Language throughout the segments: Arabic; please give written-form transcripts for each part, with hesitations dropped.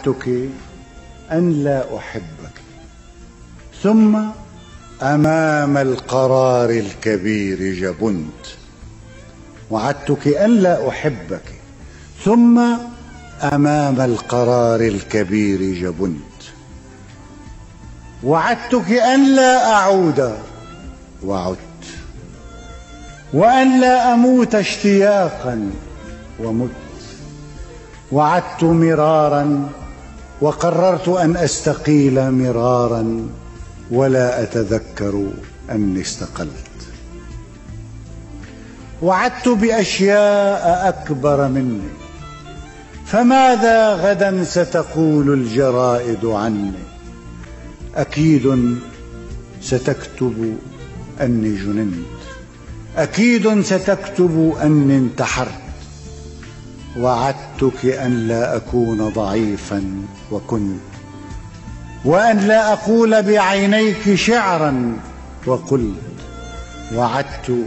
وعدتك أن لا أحبك، ثم أمام القرار الكبير جبنت. وعدتك أن لا أحبك، ثم أمام القرار الكبير جبنت. وعدتك أن لا أعود، وعدت. وأن لا أموت اشتياقا، ومت. وعدت مرارا، وقررت أن أستقيل مرارا، ولا أتذكر أني استقلت. وعدت بأشياء أكبر مني، فماذا غدا ستقول الجرائد عني؟ أكيد ستكتب أني جننت، أكيد ستكتب أني انتحرت. وعدتك أن لا أكون ضعيفا، وكنت. وأن لا أقول بعينيك شعرا، وقلت. وعدت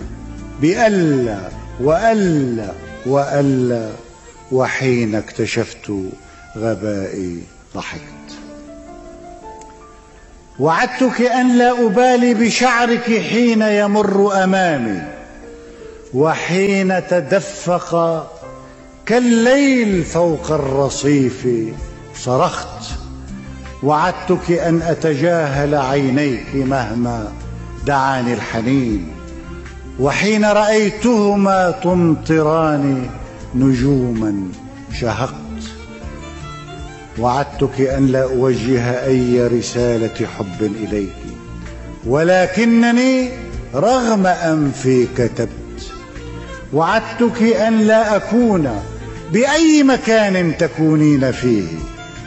بألا وألا وألا، وحين اكتشفت غبائي ضحكت. وعدتك أن لا أبالي بشعرك حين يمر أمامي، وحين تدفق كالليل فوق الرصيف صرخت. وعدتك أن أتجاهل عينيك مهما دعاني الحنين، وحين رأيتهما تمطران نجوما شهقت. وعدتك أن لا أوجه أي رسالة حب إليك، ولكنني رغم أنفي كتبت. وعدتك أن لا أكون بأي مكان تكونين فيه،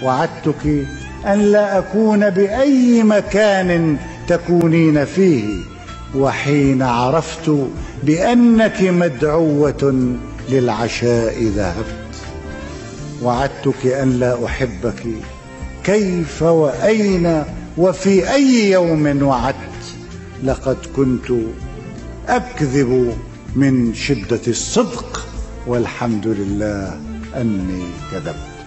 وعدتك أن لا أكون بأي مكان تكونين فيه، وحين عرفت بأنك مدعوة للعشاء ذهبت. وعدتك أن لا أحبك، كيف وأين وفي أي يوم وعدت. لقد كنت أكذب من شدة الصدق، والحمد لله أني كذبت.